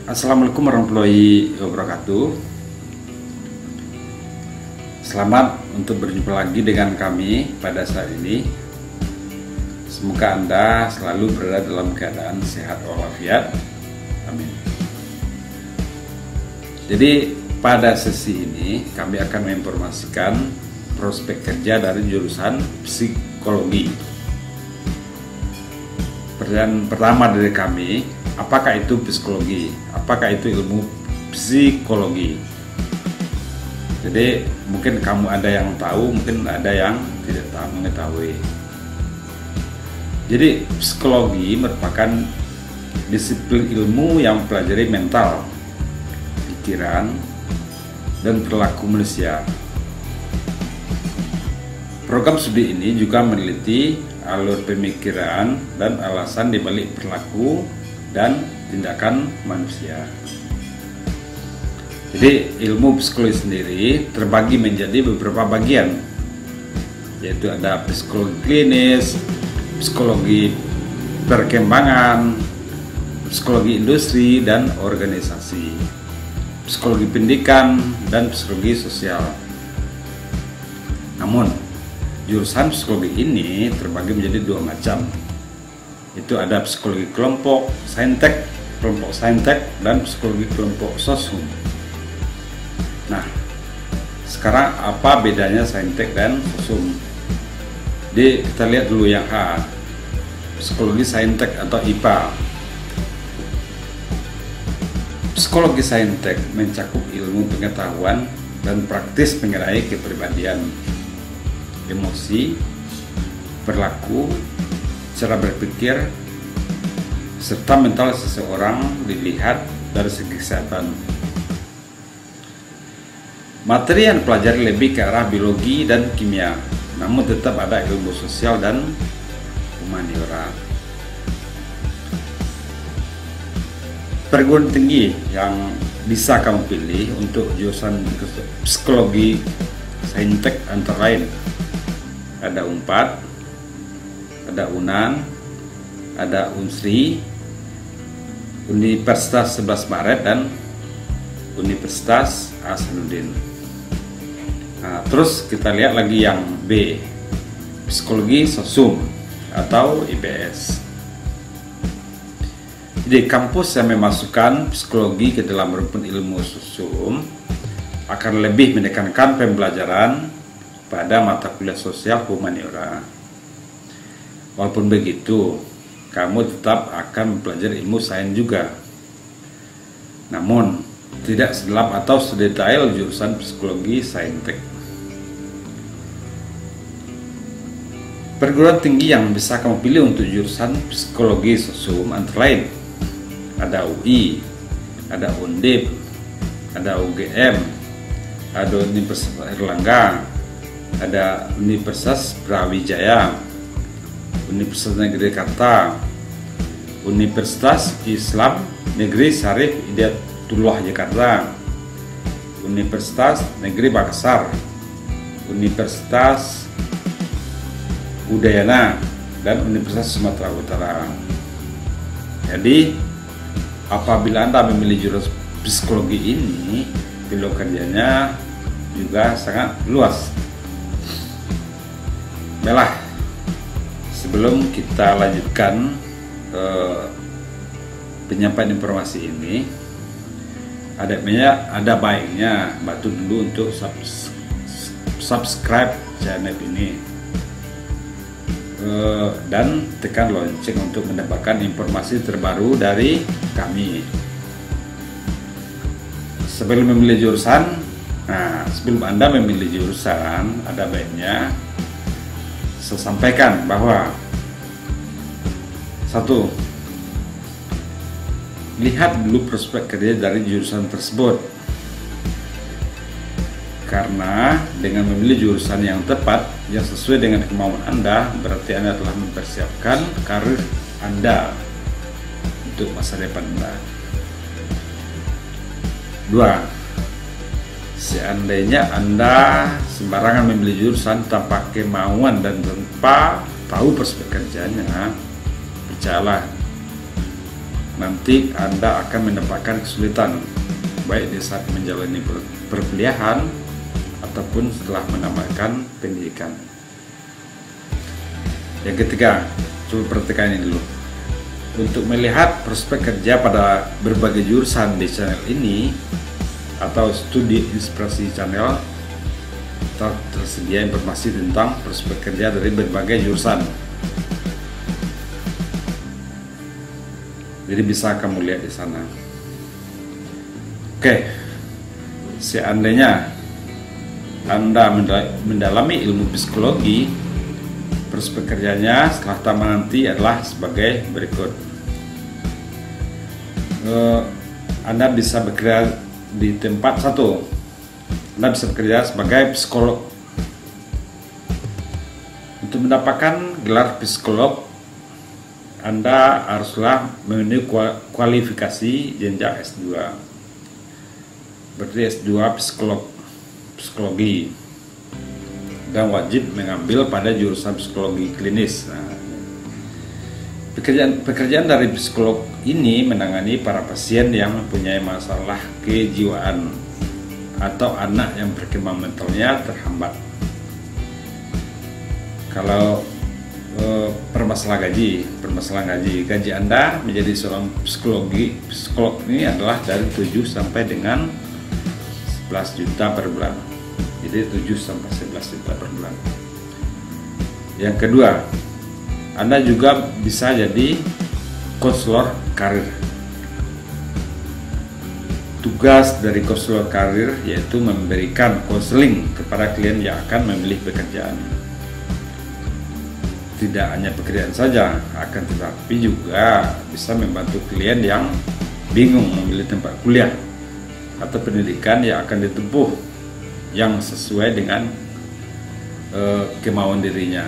Assalamualaikum warahmatullahi wabarakatuh. Selamat untuk berjumpa lagi dengan kami pada saat ini. Semoga Anda selalu berada dalam keadaan sehat walafiat. Amin. Jadi pada sesi ini kami akan menginformasikan prospek kerja dari jurusan psikologi. Pertanyaan pertama dari kami, apakah itu psikologi? Apakah itu ilmu psikologi? Jadi mungkin kamu ada yang tahu, mungkin ada yang tidak mengetahui. Jadi psikologi merupakan disiplin ilmu yang mempelajari mental, pikiran, dan perilaku manusia. Program studi ini juga meneliti alur pemikiran dan alasan dibalik perilaku dan tindakan manusia. Jadi ilmu psikologi sendiri terbagi menjadi beberapa bagian, yaitu ada psikologi klinis, psikologi perkembangan, psikologi industri dan organisasi, psikologi pendidikan, dan psikologi sosial. Namun jurusan psikologi ini terbagi menjadi dua macam. Itu ada psikologi kelompok saintek dan psikologi kelompok sosum. Nah, sekarang apa bedanya saintek dan sosum? Jadi kita lihat dulu yang A, psikologi saintek atau IPA. Psikologi saintek mencakup ilmu pengetahuan dan praktis mengenai kepribadian, emosi, perilaku, cara berpikir, serta mental seseorang dilihat dari segi kesehatan. Materi yang dipelajari lebih ke arah biologi dan kimia, namun tetap ada ilmu sosial dan humaniora. Perguruan tinggi yang bisa kamu pilih untuk jurusan psikologi saintek antara lain ada UNPAD, ada UNAN, ada UNSRI, Universitas 11 Maret, dan Universitas Hasanuddin. Nah, terus kita lihat lagi yang B, psikologi sosum atau IPS. Jadi kampus yang memasukkan psikologi ke dalam rumpun ilmu sosum akan lebih menekankan pembelajaran pada mata kuliah sosial humaniora. Walaupun begitu, kamu tetap akan mempelajari ilmu sains juga. Namun, tidak sedalam atau sedetail jurusan psikologi saintek. Perguruan tinggi yang bisa kamu pilih untuk jurusan psikologi sosum antara lain ada UI, ada Undip, ada UGM, ada Universitas Airlangga, ada Universitas Brawijaya, Universitas Negeri Jakarta, Universitas Islam Negeri Syarif Hidayatullah Jakarta, Universitas Negeri Makassar, Universitas Udayana, dan Universitas Sumatera Utara. Jadi apabila Anda memilih jurusan psikologi ini, peluang kerjanya juga sangat luas. Baiklah, sebelum kita lanjutkan penyampaian informasi ini, ada baiknya bantu dulu untuk subscribe channel ini dan tekan lonceng untuk mendapatkan informasi terbaru dari kami. Sebelum memilih jurusan, sebelum Anda memilih jurusan, ada baiknya saya sampaikan bahwa satu, lihat dulu prospek kerja dari jurusan tersebut, karena dengan memilih jurusan yang tepat yang sesuai dengan kemauan Anda, berarti Anda telah mempersiapkan karir Anda untuk masa depan Anda. Dua, seandainya Anda sembarangan memilih jurusan tanpa kemauan dan tanpa tahu prospek kerjanya, percayalah nanti Anda akan mendapatkan kesulitan baik di saat menjalani perkuliahan ataupun setelah menamatkan pendidikan. Yang ketiga, coba perhatikan ini dulu. Untuk melihat prospek kerja pada berbagai jurusan di channel ini atau studi inspirasi channel, tersedia informasi tentang prospek kerja dari berbagai jurusan. Jadi bisa kamu lihat di sana. Oke, seandainya Anda mendalami ilmu psikologi, prospek kerjanya setelah tamat nanti adalah sebagai berikut. Anda bisa bekerja di tempat satu. Anda bisa bekerja sebagai psikolog. Untuk mendapatkan gelar psikolog, Anda haruslah memenuhi kualifikasi jenjang S2. Berarti S2 psikologi, dan wajib mengambil pada jurusan psikologi klinis. Pekerjaan dari psikolog ini menangani para pasien yang mempunyai masalah kejiwaan atau anak yang perkembangan mentalnya terhambat. Kalau permasalahan gaji Anda menjadi seorang psikolog ini adalah dari 7 sampai dengan 11 juta per bulan. Jadi 7 sampai 11 juta per bulan. Yang kedua, Anda juga bisa jadi konselor karir. Tugas dari konselor karir yaitu memberikan konseling kepada klien yang akan memilih pekerjaan. Tidak hanya pekerjaan saja, akan tetapi juga bisa membantu klien yang bingung memilih tempat kuliah atau pendidikan yang akan ditempuh yang sesuai dengan kemauan dirinya.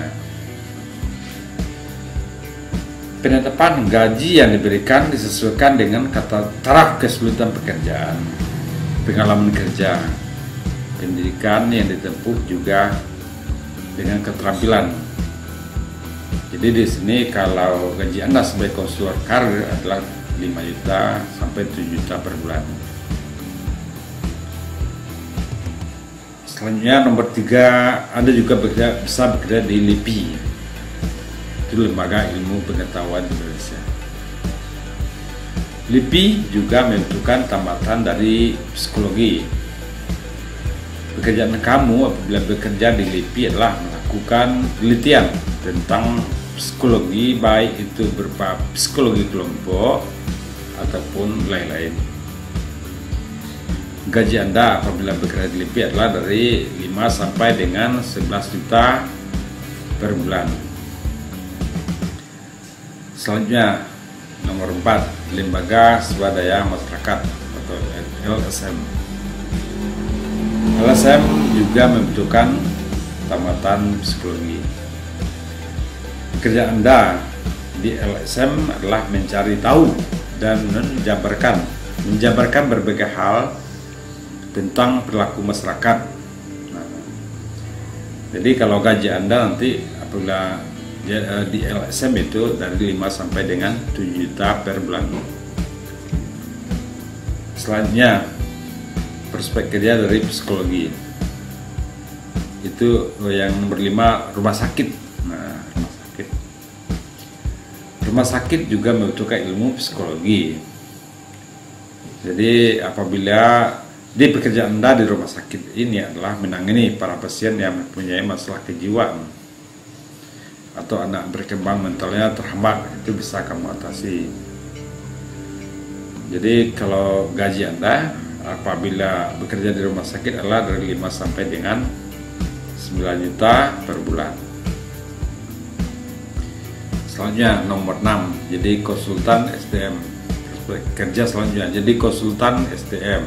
Penetapan gaji yang diberikan disesuaikan dengan taraf kesulitan pekerjaan, pengalaman kerja, pendidikan yang ditempuh juga dengan keterampilan. Jadi di sini kalau gaji Anda sebagai konselor karir adalah 5 juta sampai 7 juta per bulan. Selanjutnya nomor 3, Anda juga bisa bekerja di LIPI. Itu Lembaga Ilmu Pengetahuan Indonesia. LIPI juga membutuhkan tamatan dari psikologi. Pekerjaan kamu apabila bekerja di LIPI adalah melakukan penelitian tentang psikologi, baik itu berupa psikologi kelompok ataupun lain-lain. Gaji Anda apabila bekerja di LIPI adalah dari 5 sampai dengan 11 juta per bulan. Selanjutnya nomor 4, Lembaga Swadaya Masyarakat atau LSM. LSM juga membutuhkan tamatan psikologi. Pekerjaan Anda di LSM adalah mencari tahu dan menjabarkan berbagai hal tentang perilaku masyarakat. Jadi kalau gaji Anda nanti apabila di LSM itu dari 5 sampai dengan 7 juta per bulan. Selanjutnya prospek kerja dari psikologi. Itu yang nomor 5, rumah sakit. Rumah sakit juga membutuhkan ilmu psikologi. Jadi apabila di pekerjaan Anda di rumah sakit ini adalah menangani para pasien yang mempunyai masalah kejiwaan atau anak berkembang mentalnya terhambat, itu bisa kamu atasi. Jadi kalau gaji Anda apabila bekerja di rumah sakit adalah dari 5 sampai dengan 9 juta per bulan. Selanjutnya nomor 6, jadi konsultan SDM. Kerja selanjutnya jadi konsultan SDM.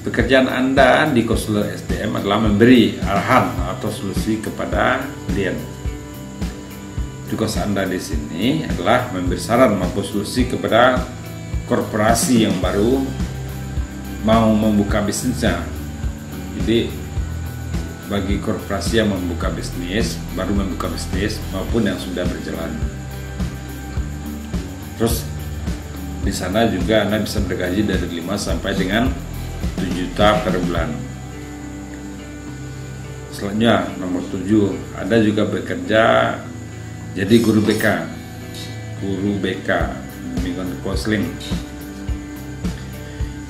Pekerjaan Anda di konsultan SDM adalah memberi arahan atau solusi kepada klien. Tugas Anda di sini adalah memberi saran maupun solusi kepada korporasi yang baru mau membuka bisnisnya. Jadi bagi korporasi yang baru membuka bisnis maupun yang sudah berjalan. Terus di sana juga Anda bisa bergaji dari 5 sampai dengan 7 juta per bulan. Selanjutnya nomor 7, Anda juga bekerja jadi guru BK, bimbingan konseling.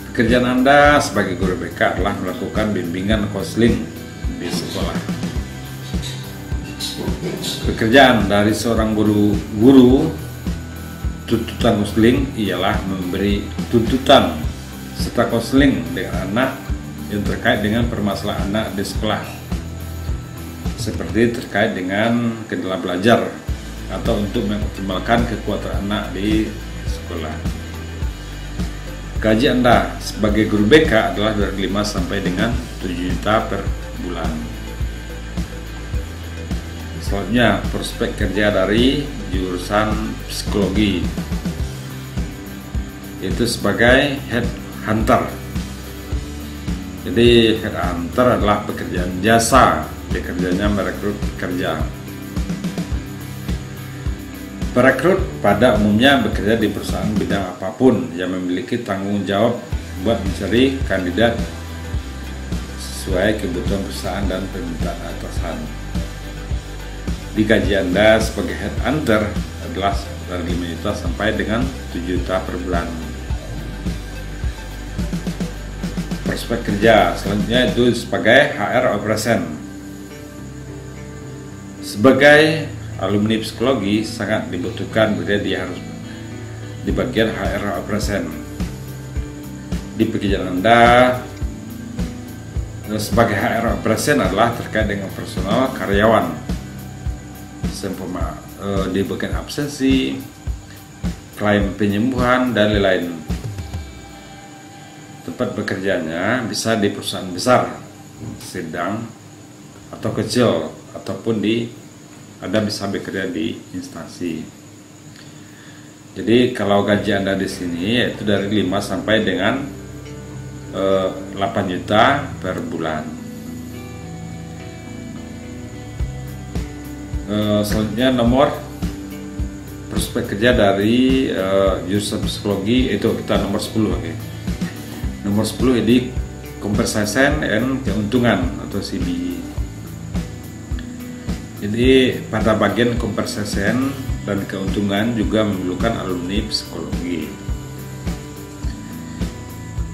Pekerjaan Anda sebagai guru BK adalah melakukan bimbingan konseling di sekolah. Pekerjaan dari seorang guru tuntutan konseling ialah memberi tuntutan serta konseling dengan anak yang terkait dengan permasalahan anak di sekolah, seperti terkait dengan kendala belajar atau untuk mengoptimalkan kekuatan anak di sekolah. Gaji Anda sebagai guru BK adalah dari 5 sampai dengan 7 juta per bulan. Selanjutnya, prospek kerja dari jurusan psikologi, itu sebagai headhunter. Jadi headhunter adalah pekerjaan jasa, kerjanya merekrut kerja. Perekrut pada umumnya bekerja di perusahaan bidang apapun yang memiliki tanggung jawab buat mencari kandidat sesuai kebutuhan perusahaan dan permintaan atasan. Di gaji Anda sebagai headhunter adalah dari 5 juta sampai dengan 7 juta per bulan. Prospek kerja selanjutnya itu sebagai HR operation. Sebagai alumni psikologi sangat dibutuhkan bila dia harus di bagian HR operation. Di pekerjaan Anda sebagai HR operation adalah terkait dengan personal karyawan, seumpama di bagian absensi, klaim penyembuhan dan lain-lain. Tempat bekerjanya bisa di perusahaan besar, sedang atau kecil, ataupun Anda bisa bekerja di instansi. Jadi kalau gaji Anda di sini yaitu dari 5 sampai dengan 8 juta per bulan. Selanjutnya nomor prospek kerja dari jurusan psikologi, itu kita nomor 10. Okay. Nomor 10 ini compensation and keuntungan atau CBE. Jadi pada bagian compensation dan keuntungan juga memerlukan alumni psikologi.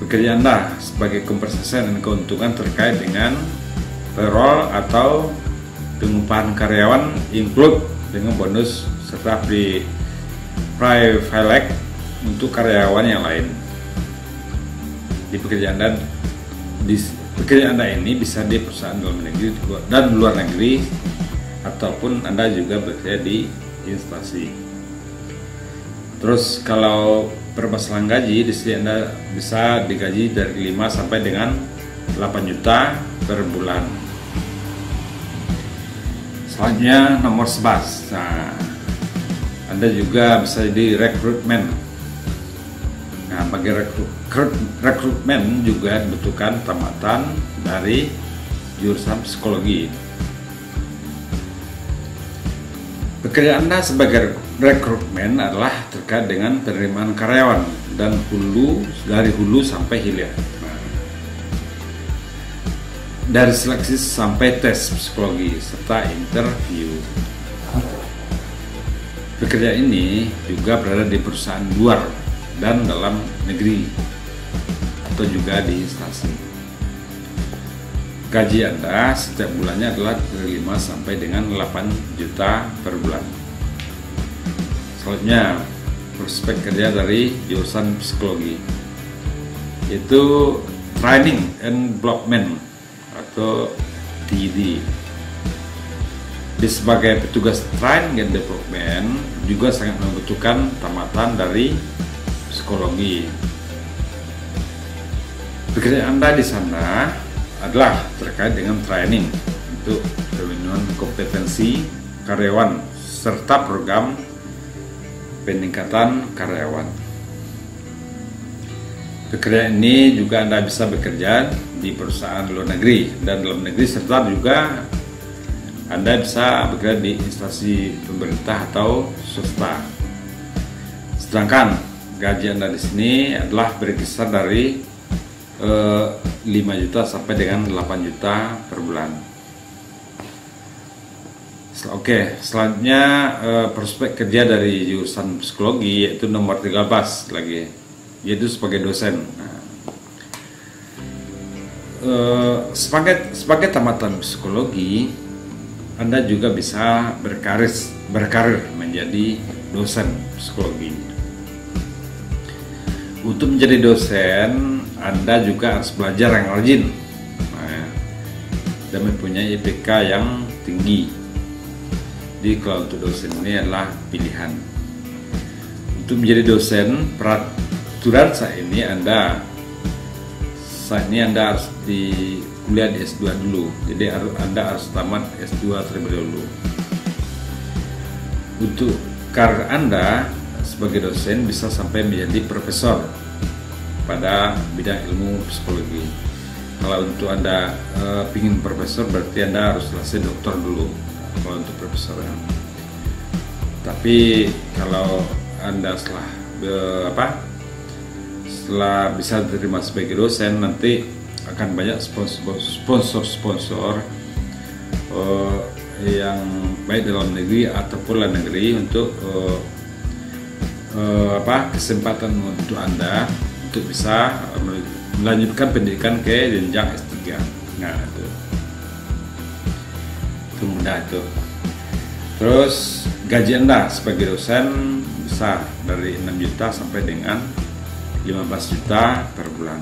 Pekerjaan Anda sebagai compensation dan keuntungan terkait dengan payroll atau pengupahan karyawan, include dengan bonus serta privilege untuk karyawan yang lain. Di pekerjaan Anda ini bisa di perusahaan dalam negeri dan luar negeri, ataupun Anda juga bekerja di instansi. Terus kalau permasalahan gaji, di sini Anda bisa digaji dari 5 sampai dengan 8 juta per bulan. Selanjutnya nomor 11. Nah, Anda juga bisa jadi rekrutmen. Nah, bagi rekrutmen juga dibutuhkan tamatan dari jurusan psikologi. Pekerjaan Anda sebagai rekrutmen adalah terkait dengan penerimaan karyawan dan dari hulu sampai hilir. Dari seleksi sampai tes psikologi serta interview. Pekerjaan ini juga berada di perusahaan luar dan dalam negeri atau juga di instansi. Gaji Anda setiap bulannya adalah dari 5 sampai dengan 8 juta per bulan. Selanjutnya, prospek kerja dari jurusan psikologi, itu Training and Development atau TD. Di sebagai petugas Training and Development juga sangat membutuhkan tamatan dari psikologi. Pekerjaan Anda di sana adalah terkait dengan training untuk pemenuhan kompetensi karyawan serta program peningkatan karyawan. Pekerjaan ini juga Anda bisa bekerja di perusahaan luar negeri dan dalam negeri, serta juga Anda bisa bekerja di instansi pemerintah atau swasta. Sedangkan gaji Anda di sini adalah berkisar dari 5 juta sampai dengan 8 juta per bulan. Oke, selanjutnya prospek kerja dari jurusan psikologi yaitu nomor 13 lagi, yaitu sebagai dosen. Sebagai tamatan psikologi, Anda juga bisa berkarir menjadi dosen psikologi. Untuk menjadi dosen, Anda juga harus belajar yang rajin dan mempunyai IPK yang tinggi. Jadi kalau untuk dosen ini adalah pilihan. Untuk menjadi dosen, peraturan saat ini Anda harus di kuliah di S2 dulu. Jadi Anda harus tamat S2 terlebih dahulu. Untuk karir Anda sebagai dosen bisa sampai menjadi profesor pada bidang ilmu psikologi. Kalau untuk Anda ingin profesor, berarti Anda harus selesai doktor dulu kalau untuk profesor. Tapi kalau Anda setelah bisa diterima sebagai dosen, nanti akan banyak sponsor yang baik dalam negeri ataupun luar negeri untuk kesempatan untuk Anda untuk bisa melanjutkan pendidikan ke jenjang S3. Nah, itu mudah itu. Terus gaji Anda sebagai dosen bisa dari 6 juta sampai dengan 15 juta per bulan.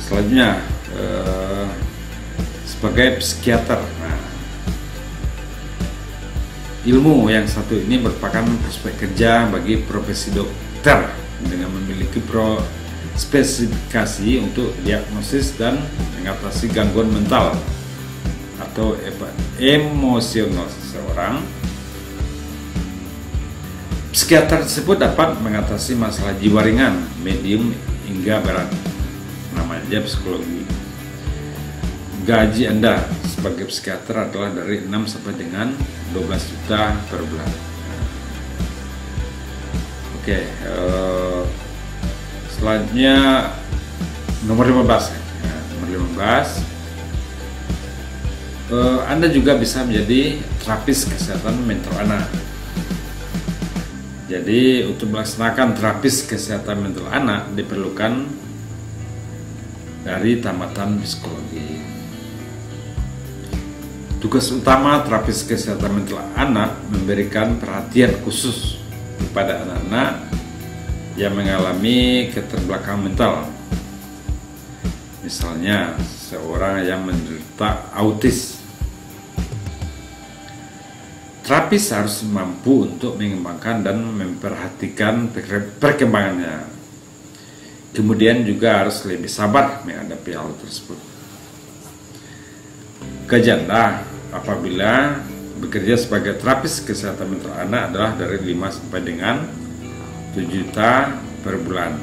Selanjutnya sebagai psikiater. Nah, ilmu yang satu ini merupakan prospek kerja bagi profesi dokter dengan memiliki spesifikasi untuk diagnosis dan mengatasi gangguan mental atau emosional seseorang. Psikiater tersebut dapat mengatasi masalah jiwa ringan, medium hingga berat. Namanya psikologi. Gaji Anda sebagai psikiater adalah dari 6 sampai dengan 12 juta per bulan. Oke, selanjutnya nomor 15. Nomor 15. Anda juga bisa menjadi terapis kesehatan mental anak. Jadi untuk melaksanakan terapis kesehatan mental anak diperlukan dari tamatan psikologi. Tugas utama terapis kesehatan mental anak memberikan perhatian khusus kepada anak-anak yang mengalami keterbelakangan mental. Misalnya seorang yang menderita autis. Terapis harus mampu untuk mengembangkan dan memperhatikan perkembangannya. Kemudian juga harus lebih sabar menghadapi hal tersebut. Gaji Anda apabila bekerja sebagai terapis kesehatan mental anak adalah dari 5 sampai dengan 7 juta per bulan.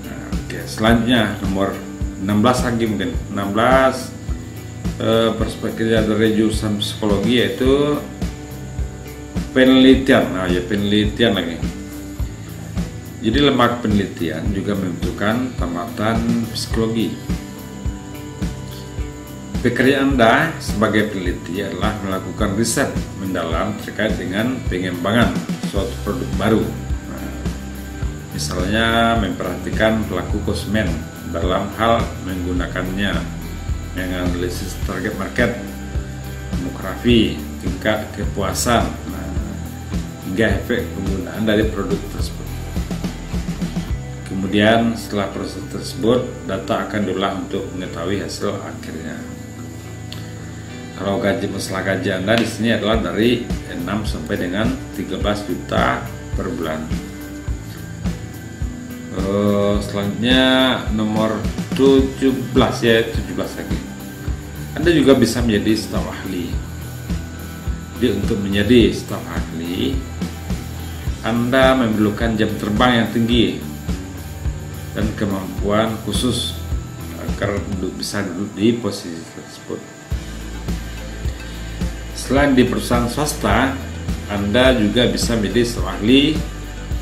Nah, oke, selanjutnya nomor 16 lagi mungkin. 16 prospek kerja dari jurusan psikologi yaitu penelitian. Nah, ya penelitian lagi. Jadi lembaga penelitian juga membutuhkan tamatan psikologi. Pekerjaan Anda sebagai peneliti adalah melakukan riset mendalam terkait dengan pengembangan suatu produk baru. Nah, misalnya memperhatikan pelaku konsumen dalam hal menggunakannya, menganalisis target market, demografi, tingkat kepuasan, hingga efek penggunaan dari produk tersebut. Kemudian setelah proses tersebut, data akan diolah untuk mengetahui hasil akhirnya. Kalau masalah gaji Anda di sini adalah dari 6 sampai dengan 13 juta per bulan. Selanjutnya nomor 17 ya, 17 lagi. Anda juga bisa menjadi staf ahli. Jadi untuk menjadi staf ahli, Anda memerlukan jam terbang yang tinggi dan kemampuan khusus agar bisa duduk di posisi tersebut. Selain di perusahaan swasta, Anda juga bisa menjadi staf ahli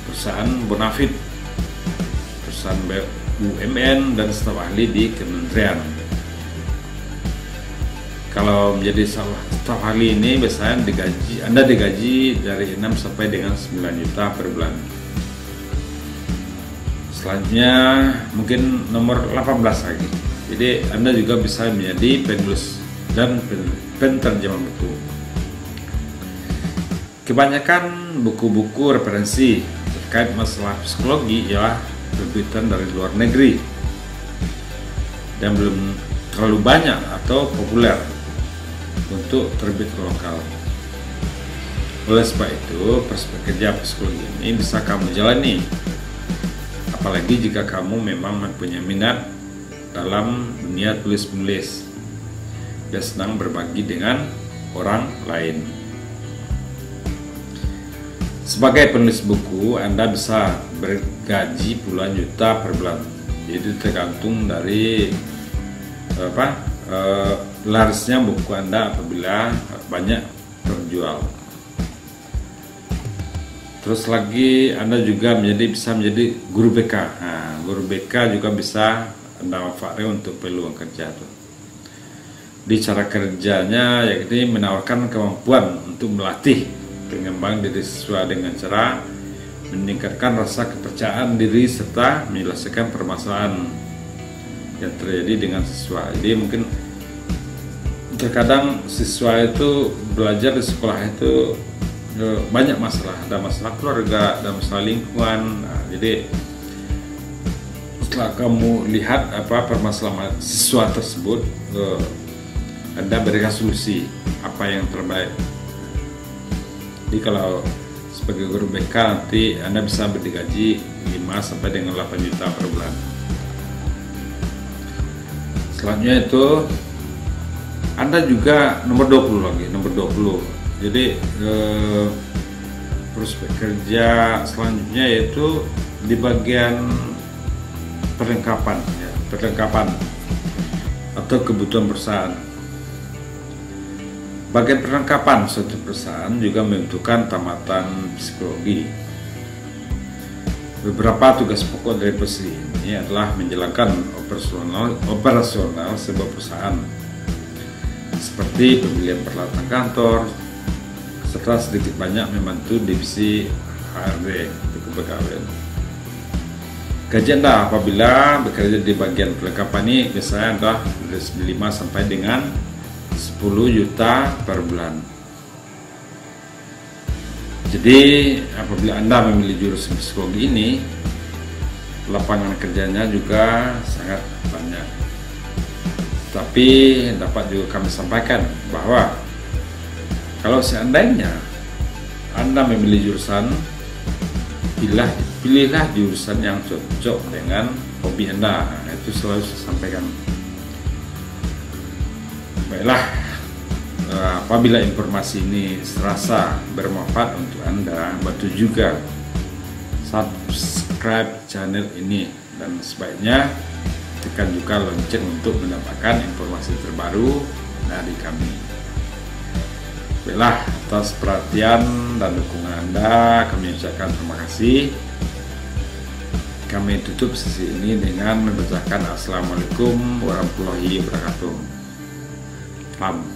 perusahaan bonafit, perusahaan BUMN, dan staf ahli di kementerian. Kalau menjadi staf ahli ini biasanya Anda digaji dari 6 sampai dengan 9 juta per bulan. Selanjutnya mungkin nomor 18 lagi. Jadi Anda juga bisa menjadi penulis dan penterjemah buku. Kebanyakan buku-buku referensi terkait masalah psikologi ialah terbitan dari luar negeri dan belum terlalu banyak atau populer untuk terbit lokal. Oleh sebab itu, perspektif kerja psikologi ini bisa kamu jalani, apalagi jika kamu memang mempunyai minat dalam dunia tulis-menulis dan senang berbagi dengan orang lain. Sebagai penulis buku, Anda bisa bergaji puluhan juta per bulan. Jadi tergantung dari larisnya buku Anda apabila banyak terjual. Terus lagi Anda juga bisa menjadi guru BK. Nah, guru BK juga bisa Anda manfaatkan untuk peluang kerja tuh. Di cara kerjanya yakni menawarkan kemampuan untuk melatih pengembang diri siswa dengan cara meningkatkan rasa kepercayaan diri serta menyelesaikan permasalahan yang terjadi dengan siswa. Jadi mungkin terkadang siswa itu belajar di sekolah itu banyak masalah, ada masalah keluarga, ada masalah lingkungan. Nah, jadi setelah kamu lihat permasalahan siswa tersebut, Anda berikan solusi apa yang terbaik. Jadi kalau sebagai guru BK nanti Anda bisa berdigaji 5 sampai dengan 8 juta per bulan. Selanjutnya itu Anda juga nomor 20 lagi, nomor 20. Jadi prospek kerja selanjutnya yaitu di bagian perlengkapan atau kebutuhan perusahaan. Bagian perlengkapan suatu perusahaan juga membutuhkan tamatan psikologi. Beberapa tugas pokok dari posisi ini adalah menjalankan operasional sebuah perusahaan, seperti pembelian peralatan kantor, serta sedikit banyak membantu divisi HRD di kepegawaian. Gaji Anda apabila bekerja di bagian perlengkapan ini biasanya adalah dari 5 sampai dengan 10 juta per bulan. Jadi apabila Anda memilih jurusan psikologi ini, lapangan kerjanya juga sangat banyak. Tapi dapat juga kami sampaikan bahwa kalau seandainya Anda memilih jurusan, pilihlah jurusan yang cocok dengan hobi Anda. Nah, itu selalu saya sampaikan. Baiklah, apabila informasi ini serasa bermanfaat untuk Anda, bantu juga subscribe channel ini, dan sebaiknya tekan juga lonceng untuk mendapatkan informasi terbaru dari kami. Baiklah, atas perhatian dan dukungan Anda kami ucapkan terima kasih. Kami tutup sesi ini dengan membacakan Assalamualaikum warahmatullahi wabarakatuh. Salam.